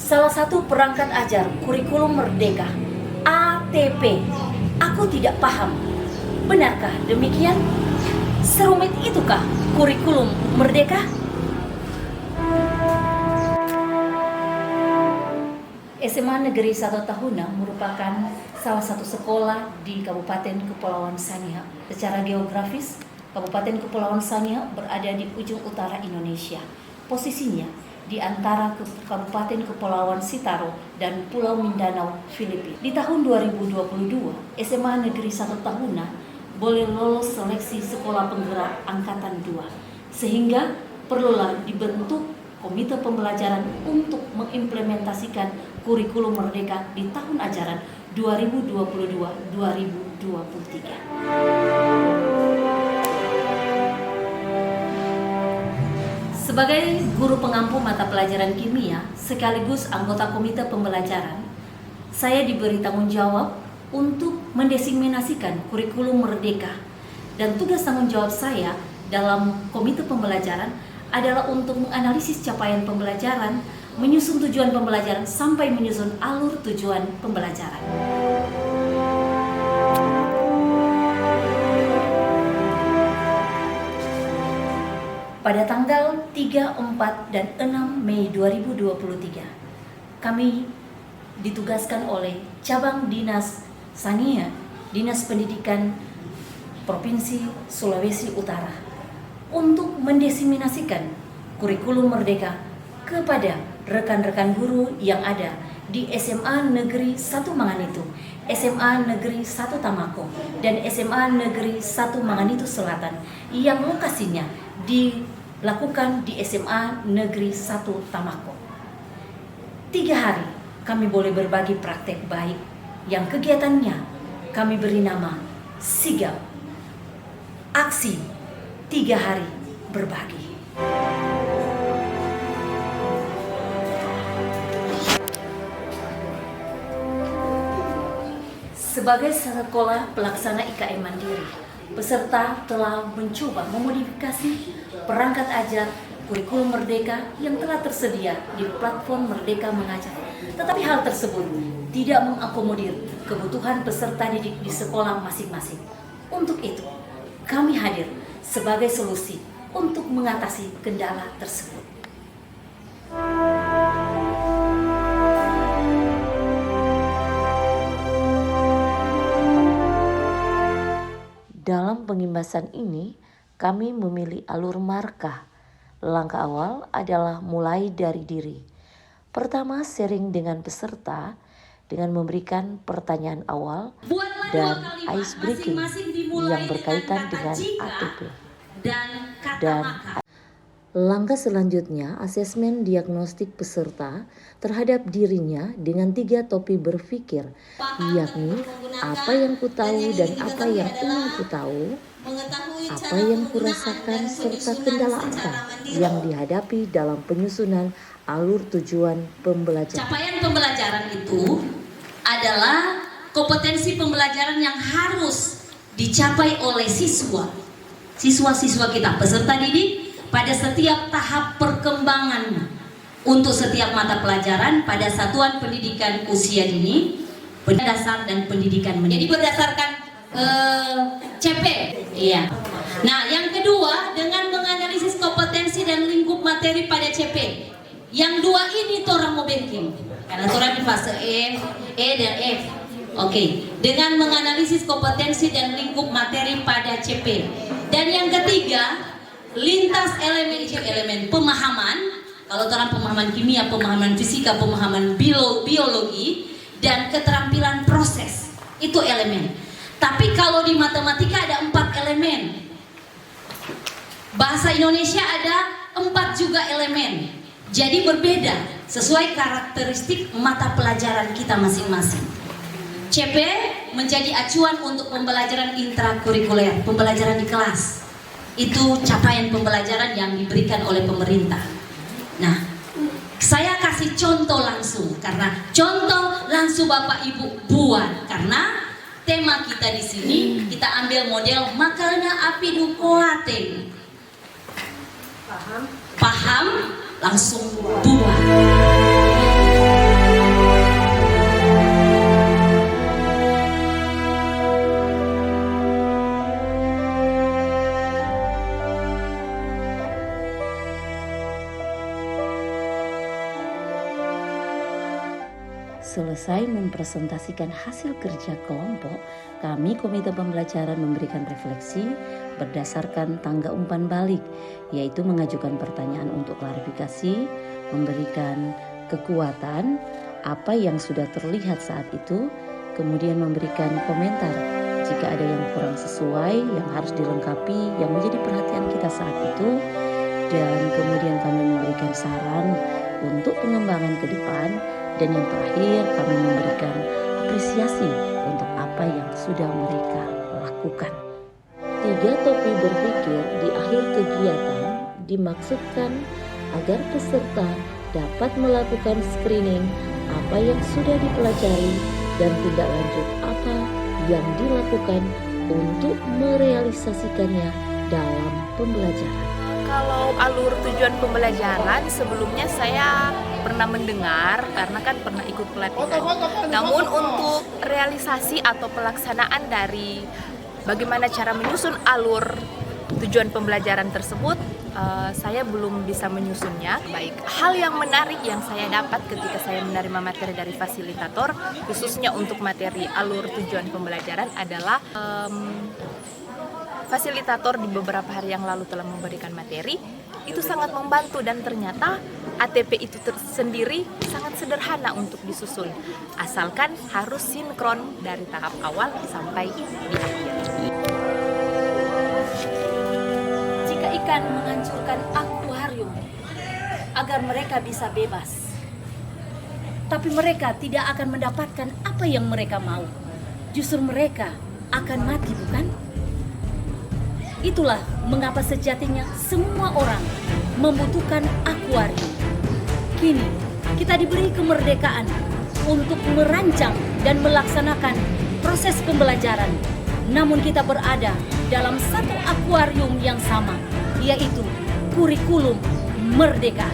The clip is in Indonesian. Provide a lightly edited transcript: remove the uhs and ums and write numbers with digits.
salah satu perangkat ajar kurikulum merdeka, ATP. Aku tidak paham. Benarkah demikian? Serumit itukah kurikulum merdeka? SMA Negeri 1 Tahuna merupakan salah satu sekolah di Kabupaten Kepulauan Sangihe. Secara geografis, Kabupaten Kepulauan Sangihe berada di ujung utara Indonesia. Posisinya di antara Kabupaten Kepulauan Sitaro dan Pulau Mindanao, Filipina. Di tahun 2022, SMA Negeri 1 Tahuna boleh lolos seleksi sekolah penggerak angkatan 2, sehingga perlulah dibentuk komite pembelajaran untuk mengimplementasikan kurikulum merdeka di tahun ajaran 2022-2023. Sebagai guru pengampu mata pelajaran kimia sekaligus anggota komite pembelajaran, saya diberi tanggung jawab untuk mendiseminasikan kurikulum merdeka, dan tugas tanggung jawab saya dalam komite pembelajaran adalah untuk menganalisis capaian pembelajaran, menyusun tujuan pembelajaran, sampai menyusun alur tujuan pembelajaran. Pada tanggal 3, 4, dan 6 Mei 2023, kami ditugaskan oleh Cabang Dinas Sangihe, Dinas Pendidikan Provinsi Sulawesi Utara, untuk mendiseminasikan kurikulum merdeka kepada rekan-rekan guru yang ada di SMA Negeri 1 Manganitu, SMA Negeri 1 Tamako, dan SMA Negeri 1 Manganitu Selatan yang lokasinya dilakukan di SMA Negeri 1 Tamako. 3 hari kami boleh berbagi praktek baik yang kegiatannya kami beri nama Sigap, aksi 3 hari berbagi. Sebagai sekolah pelaksana IKM Mandiri, peserta telah mencoba memodifikasi perangkat ajar kurikulum merdeka yang telah tersedia di platform Merdeka Mengajar. Tetapi hal tersebut tidak mengakomodir kebutuhan peserta didik di sekolah masing-masing. Untuk itu, kami hadir sebagai solusi untuk mengatasi kendala tersebut. Dalam pengimbasan ini, kami memilih alur markah. Langkah awal adalah mulai dari diri. Pertama, sharing dengan peserta dengan memberikan pertanyaan awal dan ice breaking yang berkaitan dengan ATP. Dan langkah selanjutnya, asesmen diagnostik peserta terhadap dirinya dengan 3 topi berpikir, yakni apa yang ku tahu dan apa yang ingin ku tahu, apa yang kurasakan, serta kendala apa yang dihadapi dalam penyusunan alur tujuan pembelajaran. Capaian pembelajaran itu adalah kompetensi pembelajaran yang harus dicapai oleh siswa-siswa kita, peserta didik, pada setiap tahap perkembangan untuk setiap mata pelajaran pada satuan pendidikan usia dini, dasar dan pendidikan menengah. Jadi berdasarkan CP, iya. Nah, yang kedua dengan menganalisis kompetensi dan lingkup materi pada CP. Yang 2 ini torang mau backing karena torang di fase E dan F. Oke, dengan menganalisis kompetensi dan lingkup materi pada CP. Dan yang ketiga, lintas elemen pemahaman. Kalau torang pemahaman kimia, pemahaman fisika, pemahaman biologi, dan keterampilan proses. Itu elemen. Tapi kalau di matematika ada 4 elemen. Bahasa Indonesia ada 4 juga elemen. Jadi berbeda sesuai karakteristik mata pelajaran kita masing-masing. CP menjadi acuan untuk pembelajaran intrakurikuler, pembelajaran di kelas. Itu capaian pembelajaran yang diberikan oleh pemerintah. Nah, saya kasih contoh langsung karena contoh langsung Bapak Ibu buat, karena tema kita di sini kita ambil model makalna api dukoate. Paham? Langsung buat. Selesai mempresentasikan hasil kerja kelompok, kami Komite Pembelajaran memberikan refleksi berdasarkan tangga umpan balik, yaitu mengajukan pertanyaan untuk klarifikasi, memberikan kekuatan apa yang sudah terlihat saat itu, kemudian memberikan komentar jika ada yang kurang sesuai, yang harus dilengkapi, yang menjadi perhatian kita saat itu, dan kemudian kami memberikan saran untuk pengembangan ke depan, dan yang terakhir kami memberikan apresiasi untuk apa yang sudah mereka lakukan. 3 topi berpikir di akhir kegiatan dimaksudkan agar peserta dapat melakukan screening apa yang sudah dipelajari dan tindak lanjut apa yang dilakukan untuk merealisasikannya dalam pembelajaran. Kalau alur tujuan pembelajaran sebelumnya saya pernah mendengar karena kan pernah ikut pelatihan. Namun untuk realisasi atau pelaksanaan dari bagaimana cara menyusun alur tujuan pembelajaran tersebut, saya belum bisa menyusunnya. Baik, hal yang menarik yang saya dapat ketika saya menerima materi dari fasilitator, khususnya untuk materi alur tujuan pembelajaran adalah fasilitator di beberapa hari yang lalu telah memberikan materi, itu sangat membantu dan ternyata ATP itu sendiri sangat sederhana untuk disusun, asalkan harus sinkron dari tahap awal sampai di akhir. Jika ikan menghancurkan akuarium agar mereka bisa bebas, tapi mereka tidak akan mendapatkan apa yang mereka mau. Justru mereka akan mati, bukan? Itulah mengapa sejatinya semua orang membutuhkan akuarium. Kini kita diberi kemerdekaan untuk merancang dan melaksanakan proses pembelajaran. Namun kita berada dalam satu akuarium yang sama, yaitu kurikulum merdeka.